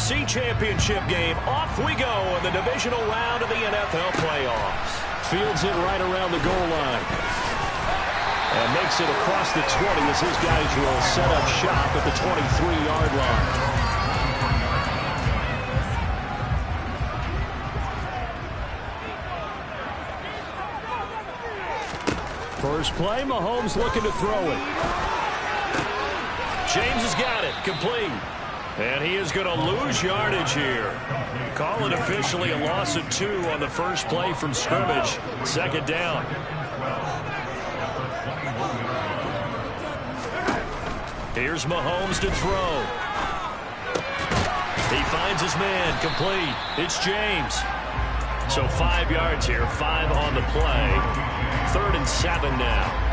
NFC Championship game. Off we go in the divisional round of the NFL playoffs. Fields it right around the goal line. And makes it across the 20 as his guys will set up shop at the 23-yard line. First play, Mahomes looking to throw it. James has got it, complete. And he is going to lose yardage here. Call it officially a loss of 2 on the first play from scrimmage. Second down. Here's Mahomes to throw. He finds his man, complete. It's James. So 5 yards here, 5 on the play. 3rd and 7 now.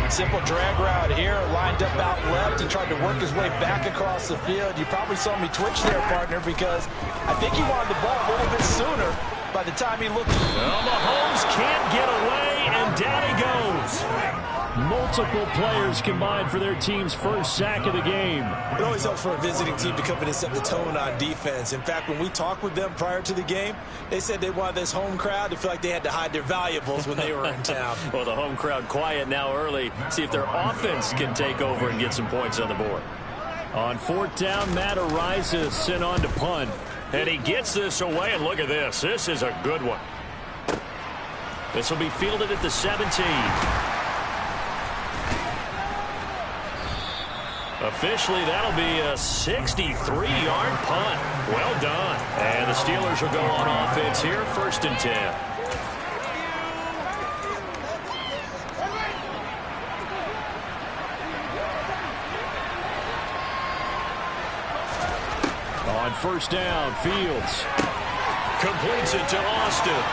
Simple drag route here, lined up out left and tried to work his way back across the field. You probably saw me twitch there, partner, because I think he wanted the ball a little bit sooner by the time he looked. Well, Mahomes can't get away, and down he goes. Multiple players combined for their team's first sack of the game. It always helps for a visiting team to come in and set the tone on defense. In fact, when we talked with them prior to the game, they said they wanted this home crowd to feel like they had to hide their valuables when they were in town. Well, the home crowd quiet now early. See if their offense can take over and get some points on the board. On 4th down, Matt Ariza sent on to punt. And he gets this away, and look at this. This is a good one. This will be fielded at the 17. Officially, that'll be a 63-yard punt. Well done. And the Steelers will go on offense here, 1st and 10. On 1st down, Fields completes it to Austin.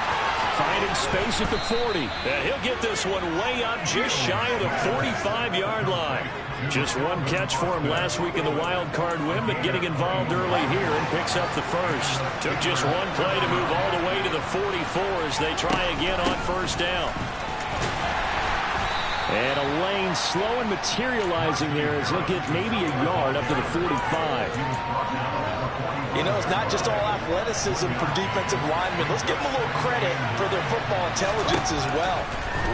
Finding space at the 40. And he'll get this one way up just shy of the 45-yard line. Just one catch for him last week in the wild card win, but getting involved early here and picks up the first. Took just one play to move all the way to the 44 as they try again on 1st down. And a lane slow and materializing there as he'll get maybe a yard up to the 45. You know, it's not just all athleticism from defensive linemen. Let's give them a little credit for their football intelligence as well.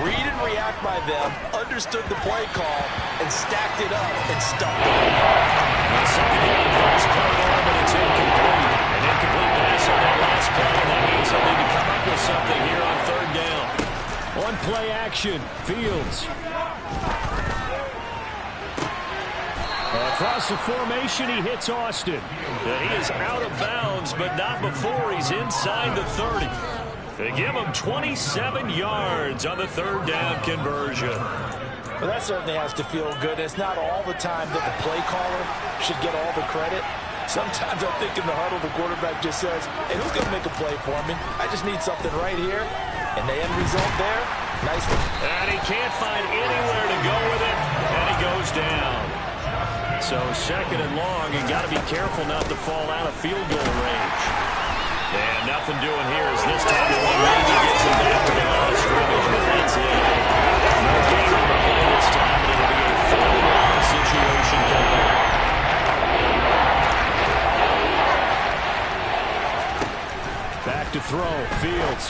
Read and react by them, understood the play call, and stacked it up and stuck it. Second down pass played on, but it's incomplete. An incomplete pass on that last play, and that means they'll need to come up with something here on 3rd down. On play action, Fields. Across the formation, he hits Austin. He is out of bounds, but not before he's inside the 30. They give him 27 yards on the 3rd down conversion. Well, that certainly has to feel good. It's not all the time that the play caller should get all the credit. Sometimes I think in the huddle, the quarterback just says, hey, who's going to make a play for me? I just need something right here. And the end result there, nice one. And he can't find anywhere to go with it, and he goes down. So 2nd and long, you got to be careful not to fall out of field goal range. And nothing doing here as this time the one maybe gets him back to the line of scrimmage, but that's it. No gain on the play this time, and it'll be a 4th-and-long situation coming. Back to throw, Fields.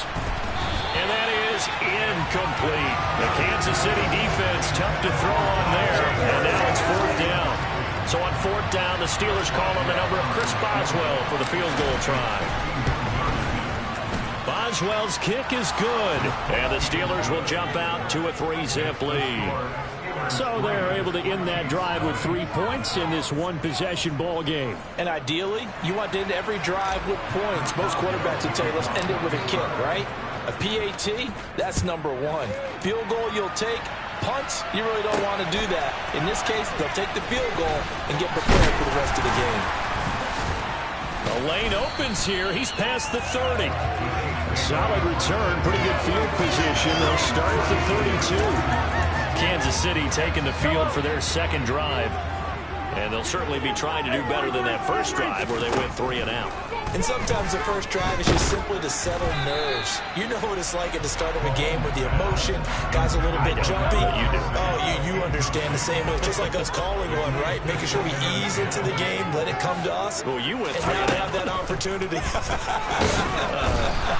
And that is incomplete. The Kansas City defense tough to throw on there, and now it's 4th down. So on 4th down, the Steelers call on the number of Chris Boswell for the field goal try. Boswell's kick is good, and the Steelers will jump out to a 3-zip lead. So they're able to end that drive with 3 points in this one-possession ball game. And ideally, you want to end every drive with points. Most quarterbacks will tell you, let's end it with a kick, right? A PAT, that's number 1. Field goal you'll take. Punts, you really don't want to do that. In this case, they'll take the field goal and get prepared for the rest of the game. The lane opens here. He's past the 30. Solid return. Pretty good field position. They'll start at the 32. Kansas City taking the field for their second drive. And they'll certainly be trying to do better than that first drive where they went 3 and out. And sometimes the first drive is just simply to settle nerves. You know what it's like at the start of a game with the emotion. Guys a little bit jumpy. You do. Oh, you understand the same way. It's just like us calling one, right? Making sure we ease into the game, let it come to us. Well, you went and 3 now and they out. have that opportunity.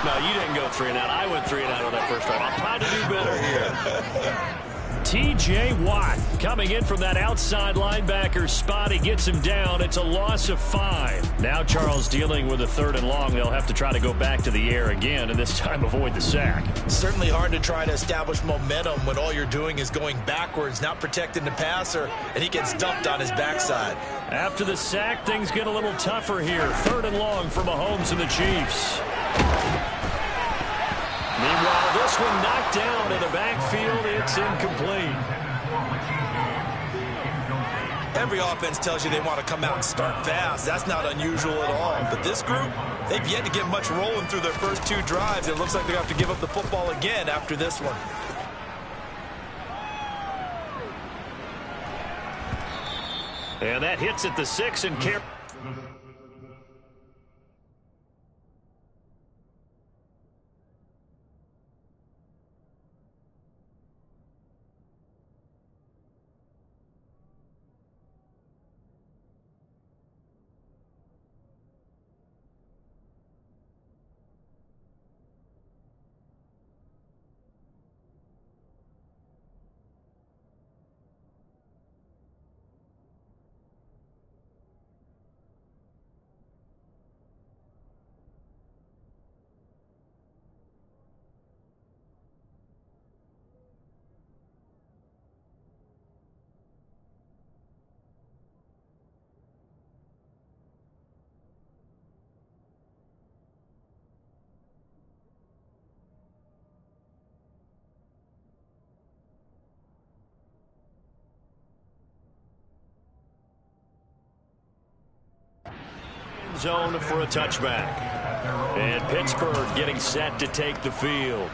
No, you didn't go 3 and out. I went 3 and out on that first drive. I'm trying to do better here. T.J. Watt coming in from that outside linebacker spot. He gets him down. It's a loss of 5. Now Charles dealing with a 3rd and long. They'll have to try to go back to the air again, and this time avoid the sack. Certainly hard to try to establish momentum when all you're doing is going backwards, not protecting the passer, and he gets dumped on his backside. After the sack, things get a little tougher here. 3rd and long for Mahomes and the Chiefs. Meanwhile, this one knocked down in the backfield. It's incomplete. Every offense tells you they want to come out and start fast. That's not unusual at all. But this group, they've yet to get much rolling through their first 2 drives. It looks like they have to give up the football again after this one. And that hits at the 6 and carry. Zone for a touchback. And Pittsburgh getting set to take the field.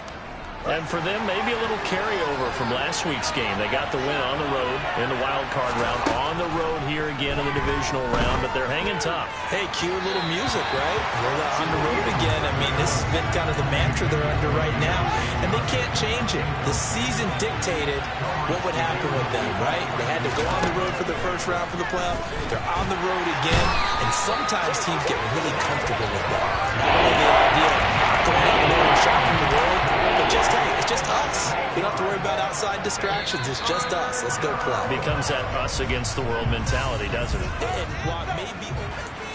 And for them, maybe a little carryover from last week's game. They got the win on the road in the wild card round. On the road here again in the divisional round, but they're hanging tough. Hey, cue a little music, right? We're on the road again. I mean, this has been kind of the mantra they're under right now, and they can't change it. The season dictated what would happen with them, right? They had to go on the road for the first round for the playoff. They're on the road again, and sometimes teams get really comfortable with that. Not only the idea of going on the road and shocking the world, but just, hey, it's just us. We don't have to worry about outside distractions. It's just us. Let's go play. Becomes that us against the world mentality, doesn't it? And what maybe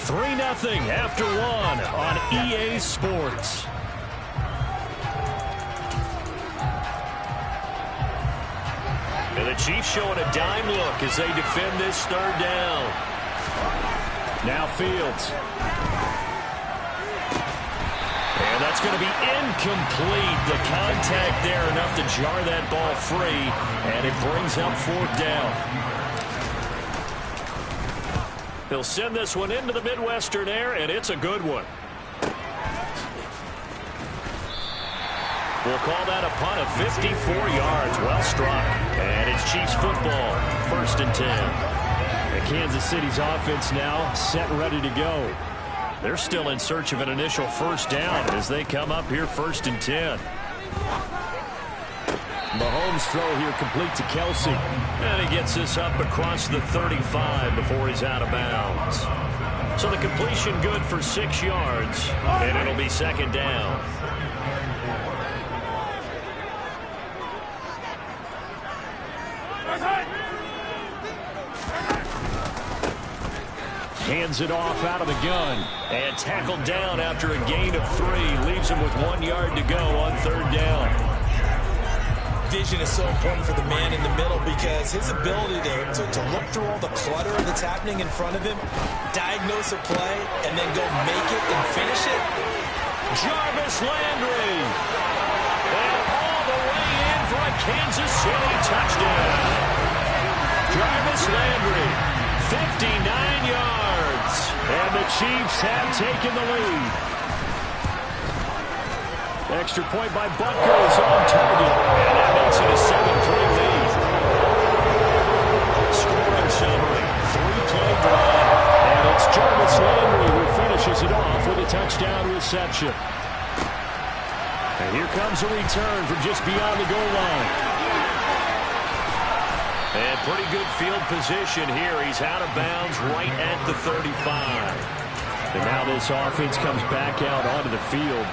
3-0 after 1 on EA Sports. And the Chiefs showing a dime look as they defend this 3rd down. Now Fields. And that's going to be incomplete. The contact there enough to jar that ball free, and it brings up 4th down. He'll send this one into the Midwestern air, and it's a good one. We'll call that a punt of 54 yards. Well struck. And it's Chiefs football. 1st and 10. And Kansas City's offense now set and ready to go. They're still in search of an initial 1st down as they come up here 1st and 10. Mahomes' throw here complete to Kelsey. And he gets this up across the 35 before he's out of bounds. So the completion good for 6 yards, and it'll be 2nd down. Hands it off out of the gun. And tackled down after a gain of 3. Leaves him with 1 yard to go on 3rd down. Vision is so important for the man in the middle because his ability to look through all the clutter that's happening in front of him, diagnose a play, and then go make it and finish it. Jarvis Landry. And all the way in for a Kansas City touchdown. Jarvis Landry, 59 yards. And the Chiefs have taken the lead. Extra point by Butker is on target. And that makes it a 7-3 lead. Scoring summary. 3 plays. Jarvis Landry, who finishes it off with a touchdown reception. And here comes a return from just beyond the goal line. And pretty good field position here. He's out of bounds right at the 35. And now this offense comes back out onto the field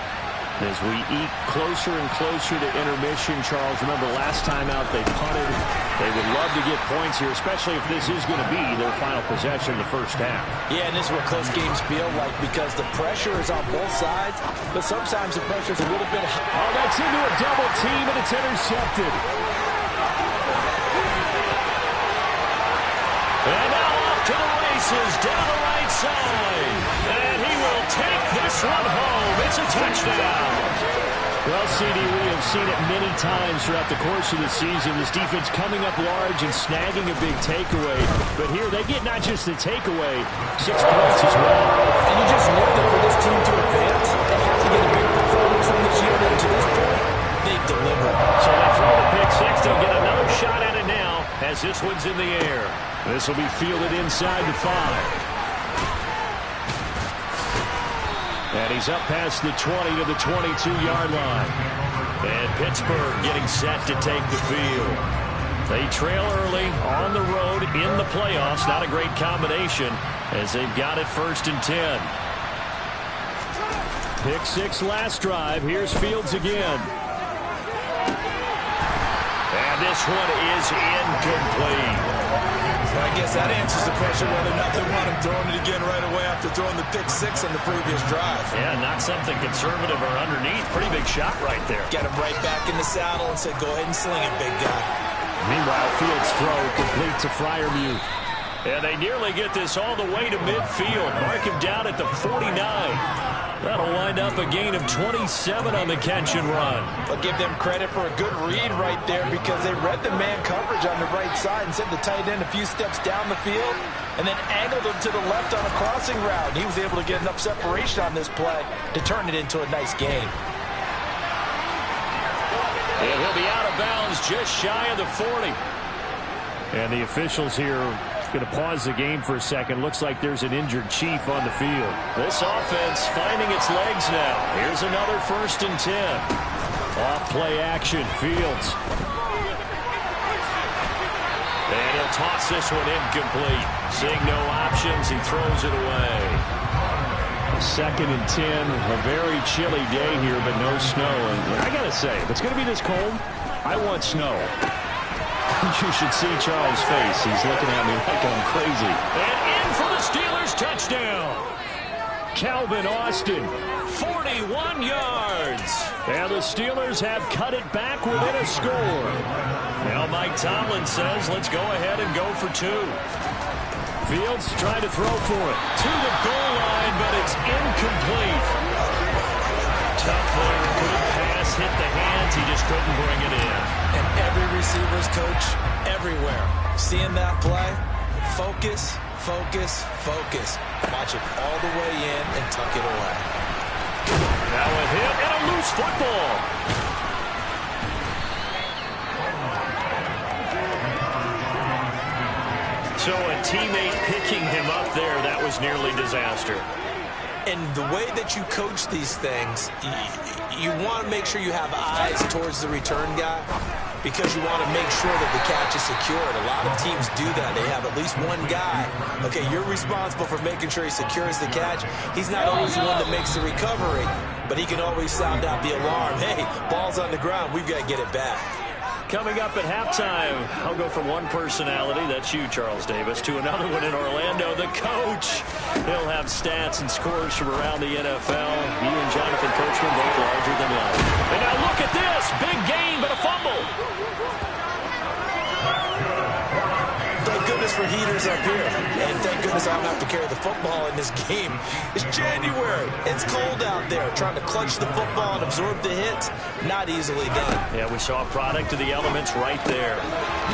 as we eat closer and closer to intermission. Charles, remember last time out they punted. They would love to get points here, especially if this is going to be their final possession in the first half. Yeah, and this is what close games feel like because the pressure is on both sides, but sometimes the pressure is a little bit high. Oh, that's into a double team, and it's intercepted. And now off to the races down the right side. And he will take this one home. It's a touchdown. Well, CD, we have seen it many times throughout the course of the season. This defense coming up large and snagging a big takeaway. But here they get not just the takeaway, 6 points as well. And you just know that for this team to advance, they have to get a big performance from this unit. To this point, they deliver. So they throw the pick six. They'll get another shot at it now as this one's in the air. This will be fielded inside the 5. And he's up past the 20 to the 22-yard line. And Pittsburgh getting set to take the field. They trail early on the road in the playoffs. Not a great combination as they've got it 1st and 10. Pick 6 last drive. Here's Fields again. And this one is incomplete. I guess that answers the question whether or not they want him throwing it again right away after throwing the pick 6 on the previous drive. Yeah, not something conservative or underneath. Pretty big shot right there. Get him right back in the saddle and said, go ahead and sling it, big guy. Meanwhile, Fields' throw complete to Freiermuth. And they nearly get this all the way to midfield. Mark him down at the 49. That'll wind up a gain of 27 on the catch and run. I'll give them credit for a good read right there because they read the man coverage on the right side and sent the tight end a few steps down the field and then angled him to the left on a crossing route. He was able to get enough separation on this play to turn it into a nice gain. And he'll be out of bounds just shy of the 40. And the officials here going to pause the game for a second. Looks like there's an injured Chief on the field. This offense finding its legs now. Here's another 1st and 10. Off play action. Fields. And he'll toss this one incomplete. Seeing no options, he throws it away. 2nd and 10. A very chilly day here, but no snow. And I got to say, if it's going to be this cold, I want snow. You should see Charles' face. He's looking at me like I'm crazy. And in for the Steelers touchdown. Calvin Austin, 41 yards. And the Steelers have cut it back within a score. Now Mike Tomlin says, let's go ahead and go for 2. Fields trying to throw for it. To the goal line, but it's incomplete. Tough there. Good pass, hit the hands. He just couldn't bring it in. And every receiver's coach everywhere. Seeing that play, focus, focus, focus. Watch it all the way in and tuck it away. Now a hit and a loose football. So a teammate picking him up there, that was nearly disaster. And the way that you coach these things, you want to make sure you have eyes towards the return guy because you want to make sure that the catch is secured. A lot of teams do that. They have at least one guy. Okay, you're responsible for making sure he secures the catch. He's not always the one that makes the recovery, but he can always sound out the alarm. Hey, ball's on the ground. We've got to get it back. Coming up at halftime, I'll go from one personality, that's you, Charles Davis, to another one in Orlando, the coach. He'll have stats and scores from around the NFL. He and Jonathan Coachman both larger than life. And now look at this. Big gain, but a fumble. Thank goodness for heaters up here. And thank goodness I don't have to carry the football in this game. It's January. It's cold out there. Trying to clutch the football and absorb the hits, not easily done. Yeah, we saw a product of the elements right there.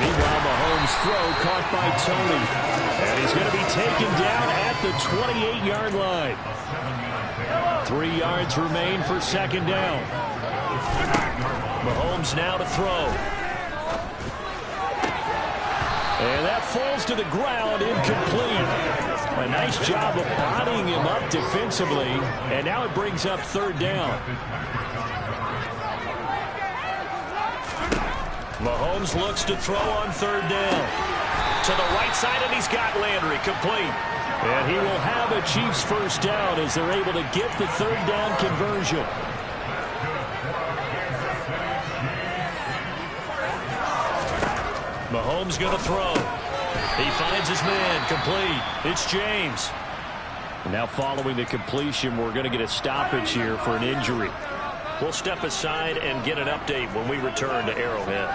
Meanwhile, Mahomes' throw caught by Tony. And he's going to be taken down at the 28-yard line. 3 yards remain for 2nd down. Mahomes now to throw. And that falls to the ground, incomplete. A nice job of bodying him up defensively, and now it brings up third down. Mahomes looks to throw on third down. To the right side, and he's got Landry complete. And he will have a Chiefs first down as they're able to get the third down conversion. Mahomes going to throw. He finds his man complete. It's James. Now following the completion, we're going to get a stoppage here for an injury. We'll step aside and get an update when we return to Arrowhead.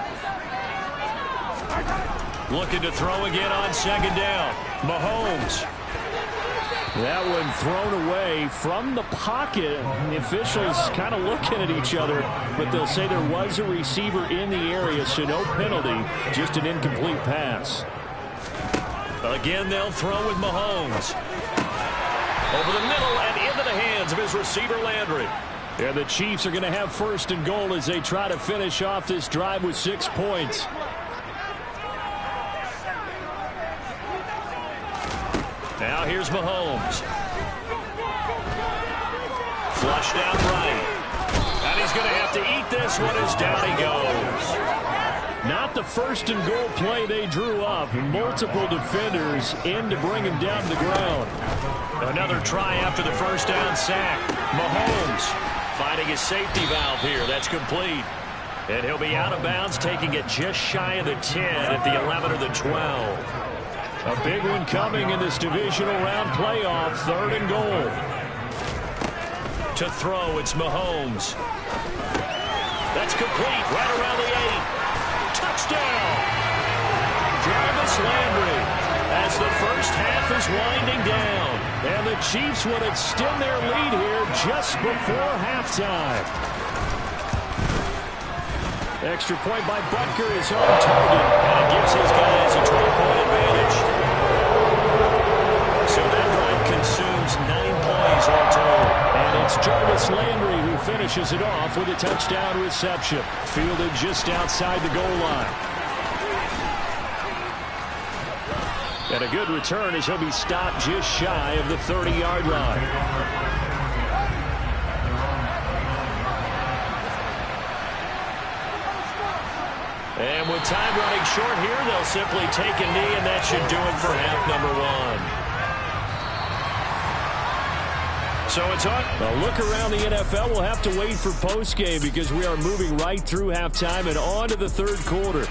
Looking to throw again on second down. Mahomes. That one thrown away from the pocket. The officials kind of looking at each other, but they'll say there was a receiver in the area, so no penalty, just an incomplete pass. Again, they'll throw with Mahomes. Over the middle and into the hands of his receiver, Landry. And the Chiefs are going to have first and goal as they try to finish off this drive with 6 points. Now here's Mahomes. Flushed out right. And he's going to have to eat this one as down he goes. Not the first and goal play they drew up. Multiple defenders in to bring him down to the ground. Another try after the first down sack. Mahomes finding his safety valve here. That's complete. And he'll be out of bounds, taking it just shy of the 10 at the 11 or the 12. A big one coming in this divisional round playoff. Third and goal. To throw, it's Mahomes. That's complete. Right around the 8. Touchdown. Jarvis Landry as the first half is winding down. And the Chiefs would extend their lead here just before halftime. Extra point by Butker is on target. And it gives his guys a 12-point advantage. So that drive consumes 9 plays all told. And it's Jarvis Landry who finishes it off with a touchdown reception. Fielded just outside the goal line. And a good return as he'll be stopped just shy of the 30-yard line. And with time running short here, they'll simply take a knee, and that should do it for half number 1. So it's on. A look around the NFL. We'll have to wait for postgame because we are moving right through halftime and on to the third quarter.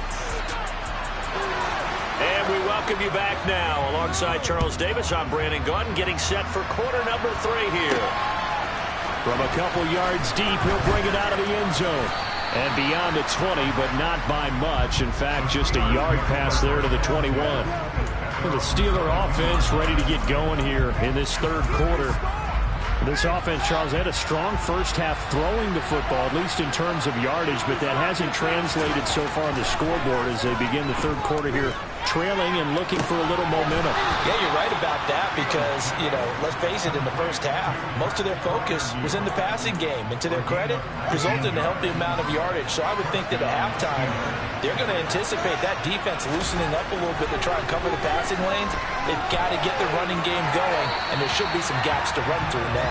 And we welcome you back now. Alongside Charles Davis, I'm Brandon Gaudin, getting set for quarter number 3 here. From a couple yards deep, he'll bring it out of the end zone. And beyond the 20, but not by much. In fact, just a yard pass there to the 21. And the Steeler offense ready to get going here in this third quarter. This offense, Charles, had a strong first half throwing the football, at least in terms of yardage, but that hasn't translated so far on the scoreboard as they begin the third quarter here, trailing and looking for a little momentum. Yeah, you're right about that because, let's face it, in the first half, most of their focus was in the passing game. And to their credit, resulted in a healthy amount of yardage. So I would think that at halftime, they're going to anticipate that defense loosening up a little bit to try and cover the passing lanes. They've got to get the running game going, and there should be some gaps to run through now.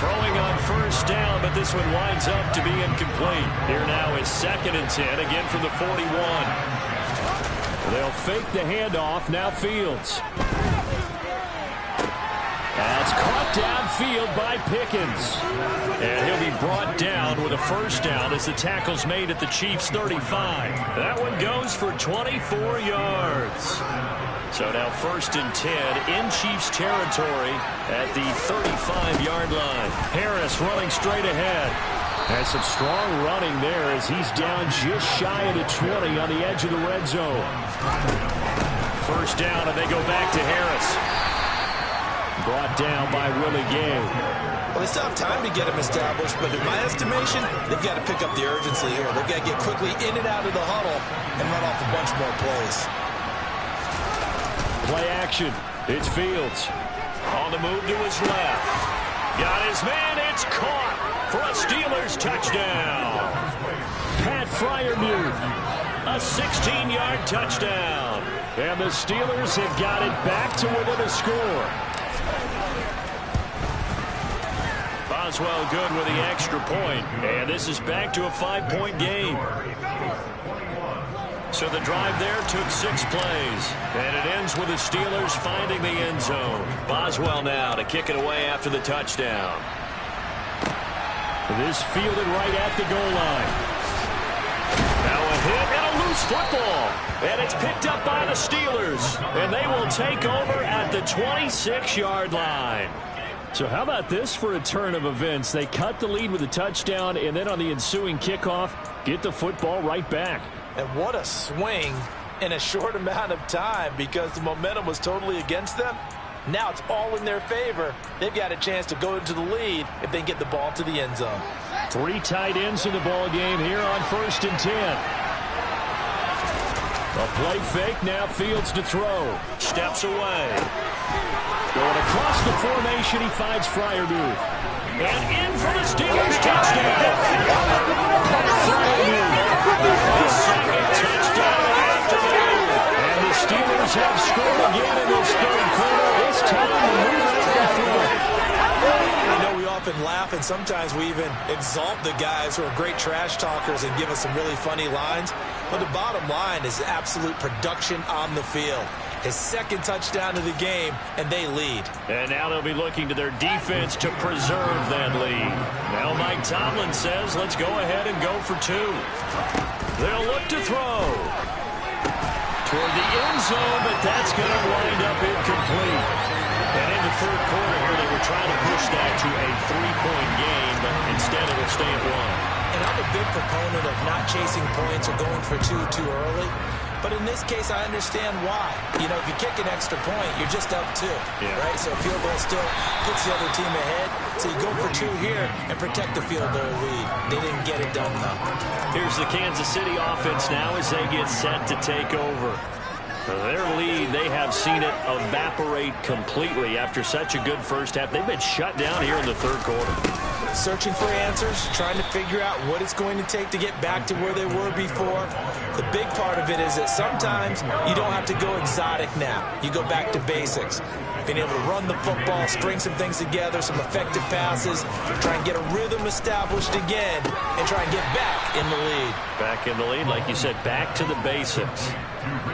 Throwing on first down, but this one winds up to be incomplete. Here now is 2nd and 10, again from the 41. They'll fake the handoff. Now Fields. That's caught downfield by Pickens. And he'll be brought down with a first down as the tackle's made at the Chiefs' 35. That one goes for 24 yards. So now 1st and 10 in Chiefs territory at the 35-yard line. Harris running straight ahead. Has some strong running there as he's down just shy of the 20 on the edge of the red zone. First down, and they go back to Harris. Brought down by Willie Gay. Well, they still have time to get him established, but in my estimation, they've got to pick up the urgency here. They've got to get quickly in and out of the huddle and run off a bunch more plays. Play action. It's Fields. On the move to his left. Got his man. It's caught for a Steelers touchdown. Pat Freiermuth. A 16-yard touchdown. And the Steelers have got it back to within a score. Boswell good with the extra point. And this is back to a 5-point game. So the drive there took 6 plays. And it ends with the Steelers finding the end zone. Boswell now to kick it away after the touchdown. This fielded right at the goal line. Now a hit and a loose football. And it's picked up by the Steelers. And they will take over at the 26-yard line. So how about this for a turn of events? They cut the lead with a touchdown, and then on the ensuing kickoff, get the football right back. And what a swing in a short amount of time, because the momentum was totally against them. Now it's all in their favor. They've got a chance to go into the lead if they can get the ball to the end zone. 3 tight ends in the ball game here on 1st and 10. A play fake, now Fields to throw. Steps away. Going across the formation, he finds Freiermuth. And in for the Steelers touchdown. His second touchdown of the afternoon. And the Steelers have scored again in this third quarter. This time to move it up the field. I know we often laugh, and sometimes we even exalt the guys who are great trash talkers and give us some really funny lines. But the bottom line is absolute production on the field. His second touchdown of the game, and they lead. And now they'll be looking to their defense to preserve that lead. Now Mike Tomlin says, let's go ahead and go for 2. They'll look to throw toward the end zone, but that's going to wind up incomplete. And in the third quarter here, they were trying to push that to a 3-point game, but instead it'll stay at 1. And I'm a big proponent of not chasing points or going for 2 too early. But in this case, I understand why. You know, if you kick an extra point, you're just up 2, right? So a field goal still puts the other team ahead. So you go for 2 here and protect the field goal lead. They didn't get it done, though. Here's the Kansas City offense now as they get set to take over. Their lead, they have seen it evaporate completely after such a good first half. They've been shut down here in the third quarter. Searching for answers, trying to figure out what it's going to take to get back to where they were before. The big part of it is that sometimes you don't have to go exotic now. You go back to basics. Being able to run the football, string some things together, some effective passes, try and get a rhythm established again, and try and get back in the lead. Back in the lead, like you said, back to the basics.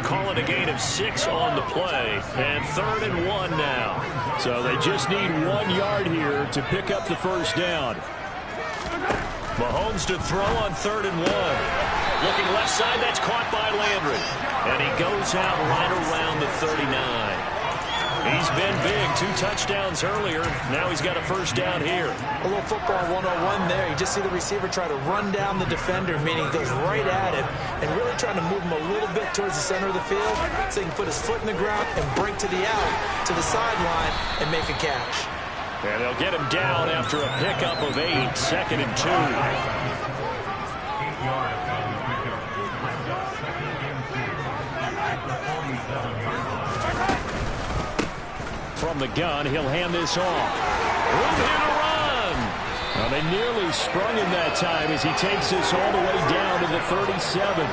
Call it a gain of 6 on the play, and 3rd and 1 now. So they just need 1 yard here to pick up the first down. Mahomes to throw on 3rd and 1. Looking left side, that's caught by Landry. And he goes out right around the 39. He's been big. 2 touchdowns earlier. Now he's got a first down here. A little football 101 there. You just see the receiver try to run down the defender, meaning he goes right at him and really trying to move him a little bit towards the center of the field so he can put his foot in the ground and break to the out, to the sideline, and make a catch. And they'll get him down after a pickup of 8, 2nd and 2. From the gun, he'll hand this off. Room here to run. Well, they nearly sprung him that time as he takes this all the way down to the 37.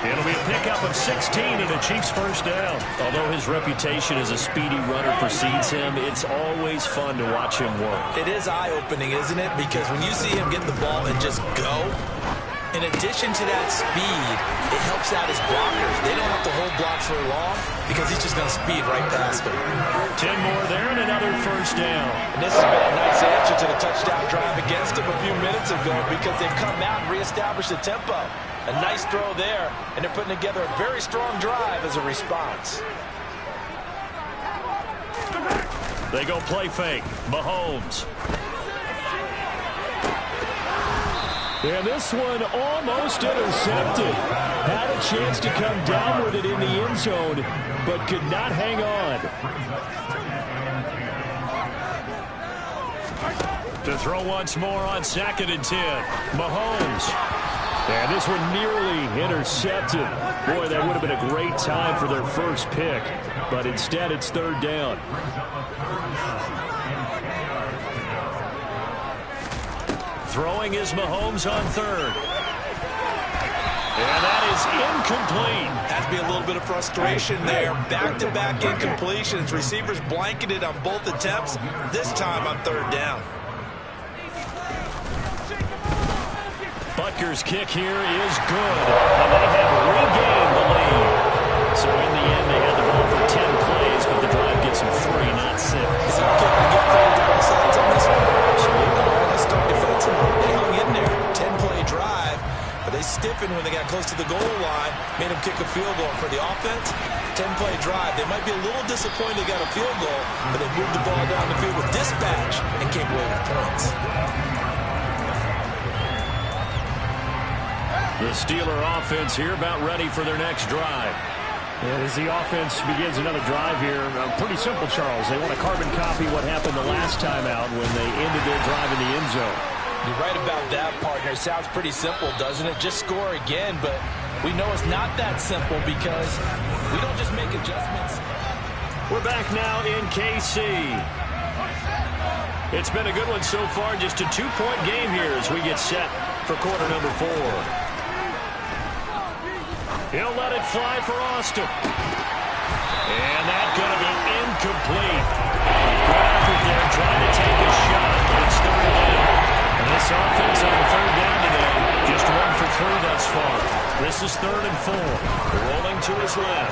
It'll be a pickup of 16 and a Chiefs first down. Although his reputation as a speedy runner precedes him, it's always fun to watch him work. It is eye-opening, isn't it? Because when you see him get the ball and just go, in addition to that speed, it helps out his blockers. They don't have to hold blocks for long because he's just going to speed right past them. 10 more there and another first down. And this has been a nice answer to the touchdown drive against him a few minutes ago because they've come out and reestablished the tempo. A nice throw there, and they're putting together a very strong drive as a response. They go play fake. Mahomes. And this one almost intercepted. Had a chance to come down with it in the end zone, but could not hang on. To throw once more on 2nd and 10. Mahomes. And this one nearly intercepted. Boy, that would have been a great time for their first pick, but instead it's 3rd down. Throwing is Mahomes on 3rd. And that is incomplete. Has to be a little bit of frustration there. Back-to-back incompletions. Receivers blanketed on both attempts. This time on third down. Butker's kick here is good. And they have regained the lead. So in the end, they had the ball for 10 plays, but the drive gets them 3, not 6. Is that kick to get credit to both sides on this one? Absolutely. Let's start defensively. They hung in there. 10-play drive. But they stiffened when they got close to the goal line, made them kick a field goal. For the offense, 10-play drive. They might be a little disappointed they got a field goal, but they moved the ball down the field with dispatch and came away with points. The Steeler offense here about ready for their next drive. And as the offense begins another drive here, pretty simple, Charles. They want to carbon copy what happened the last time out when they ended their drive in the end zone. You're right about that, partner. Sounds pretty simple, doesn't it? Just score again, but we know it's not that simple because we don't just make adjustments. We're back now in KC. It's been a good one so far. Just a 2-point game here as we get set for quarter number 4. He'll let it fly for Austin. And that's going to be incomplete. Good effort there trying to take a shot, but it's third down. And this offense on third down today, just 1 for 3 thus far. This is 3rd and 4. Rolling to his left.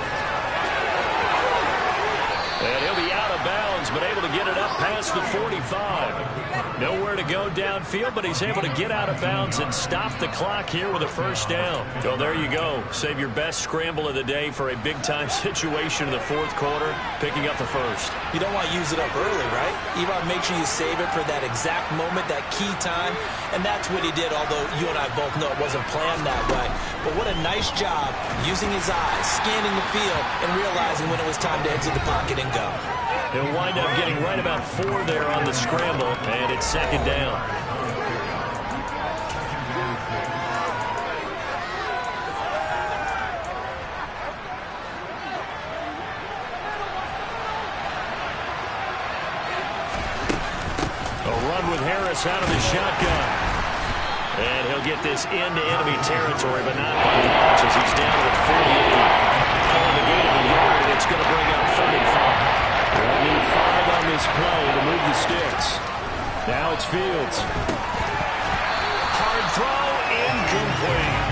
And he'll be out of bounds, but able to get it up past the 45. Nowhere to go downfield, but he's able to get out of bounds and stop the clock here with a first down. So there you go. Save your best scramble of the day for a big-time situation in the 4th quarter, picking up the first. You don't want to use it up early, right? You want to make sure you save it for that exact moment, that key time, and that's what he did, although you and I both know it wasn't planned that way. But what a nice job using his eyes, scanning the field, and realizing when it was time to exit the pocket and go. He'll wind up getting right about 4 there on the scramble, and it's 2nd down. A run with Harris out of the shotgun. And he'll get this into enemy territory, but not by much as he's down to the 48. Calling the game of the yard, and it's going to bring up 3rd and 5. They'll need 5 on this play to move the sticks. Now it's Fields. Hard throw, incomplete.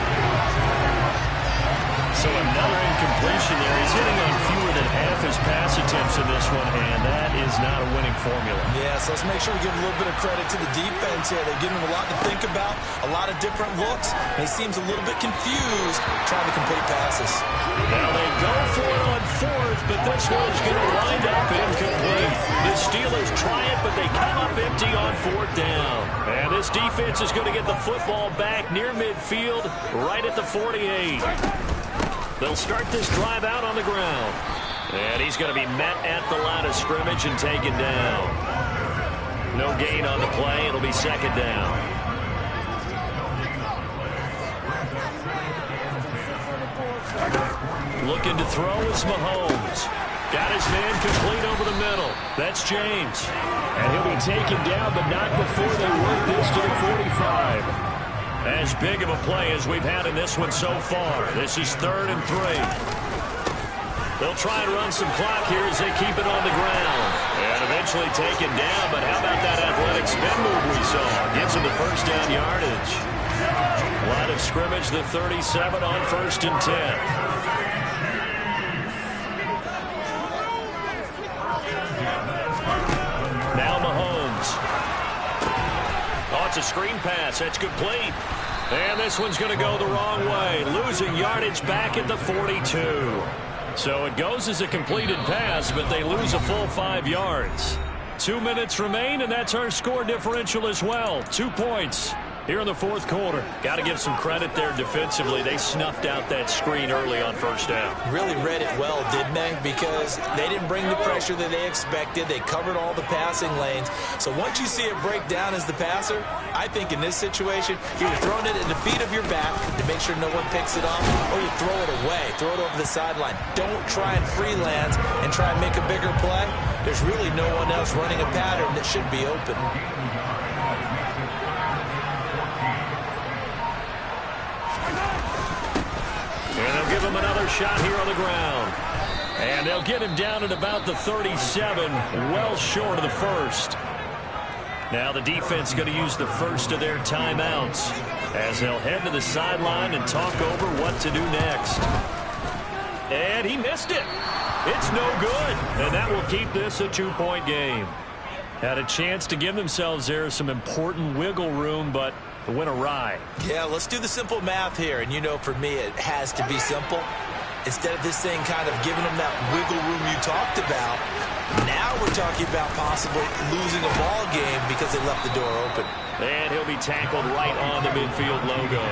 So another incompletion there. He's hitting on fewer than half his pass attempts in this one, and that is not a winning formula. Yeah, so let's make sure we give a little bit of credit to the defense here. They've given him a lot to think about, a lot of different looks, and he seems a little bit confused trying to complete passes. Now they go for it on 4th, but this one's going to wind up incomplete. The Steelers try it, but they come up empty on 4th down. And this defense is going to get the football back near midfield, right at the 48. They'll start this drive out on the ground. And he's going to be met at the line of scrimmage and taken down. No gain on the play. It'll be 2nd down. Looking to throw is Mahomes. Got his man complete over the middle. That's James. And he'll be taken down, but not before they work this to the 45. As big of a play as we've had in this one so far. This is 3rd and 3. They'll try and run some clock here as they keep it on the ground. And eventually taken down, but how about that athletic spin move we saw? Gets him the first down yardage. Line of scrimmage, the 37 on 1st and 10. Now Mahomes. Oh, it's a screen pass. That's complete. And this one's going to go the wrong way. Losing yardage back at the 42. So it goes as a completed pass, but they lose a full 5 yards. 2 minutes remain, and that's our score differential as well. 2 points here in the 4th quarter. Got to give some credit there defensively. They snuffed out that screen early on 1st down. Really read it well, didn't they? Because they didn't bring the pressure that they expected. They covered all the passing lanes. So once you see it break down as the passer, I think in this situation, you're throwing it at the feet of your back to make sure no one picks it off, or you throw it away, throw it over the sideline. Don't try and freelance and try and make a bigger play. There's really no one else running a pattern that should be open. And they'll give him another shot here on the ground. And they'll get him down at about the 37, well short of the first. Now the defense going to use the first of their timeouts as they'll head to the sideline and talk over what to do next. And he missed it. It's no good. And that will keep this a 2-point game. Had a chance to give themselves there some important wiggle room, but it went awry. Yeah, let's do the simple math here. And you know, for me, it has to be simple. Instead of this thing kind of giving them that wiggle room you talked about, now we're talking about possibly losing a ball game because they left the door open. And he'll be tackled right on the midfield logo.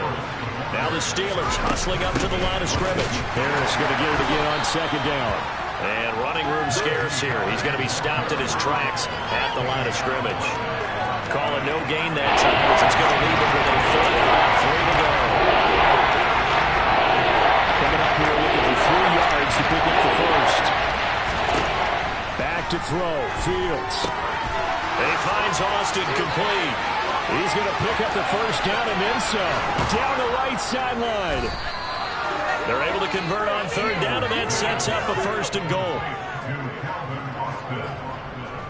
Now the Steelers hustling up to the line of scrimmage. Harris going to get it again on second down. And running room scarce here. He's going to be stopped in his tracks at the line of scrimmage. Calling no gain that time as it's going to leave him with a 3 to go. Coming up here looking for 3 yards to pick up the first. Back to throw. Fields. He finds Austin complete. He's going to pick up the first down and then some. Down the right sideline. They're able to convert on third down, and that sets up a 1st and goal.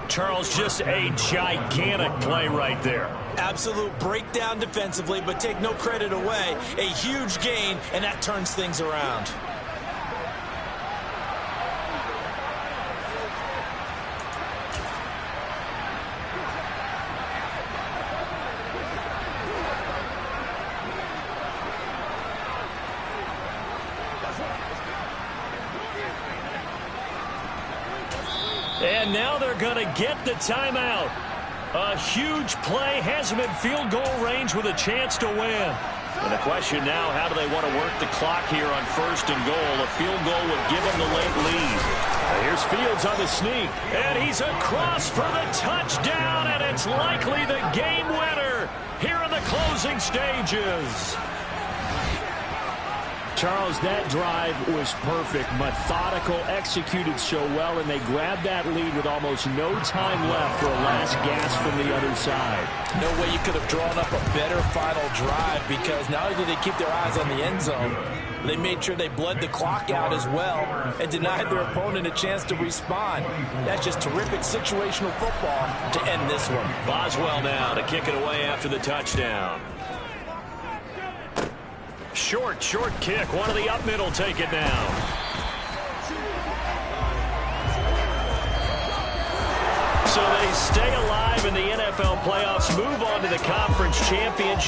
Charles, just a gigantic play right there. Absolute breakdown defensively, but take no credit away. A huge gain, and that turns things around. And now they're going to get the timeout. A huge play has them in field goal range with a chance to win. And the question now, how do they want to work the clock here on 1st and goal? A field goal would give them the late lead. Here's Fields on the sneak. And he's across for the touchdown, and it's likely the game winner here in the closing stages. Charles, that drive was perfect, methodical, executed so well, and they grabbed that lead with almost no time left for a last gasp from the other side. No way you could have drawn up a better final drive, because not only did they keep their eyes on the end zone, they made sure they bled the clock out as well and denied their opponent a chance to respond. That's just terrific situational football to end this one. Boswell now to kick it away after the touchdown. Short kick. One of the up middle take it now. So they stay alive in the NFL playoffs, move on to the conference championship.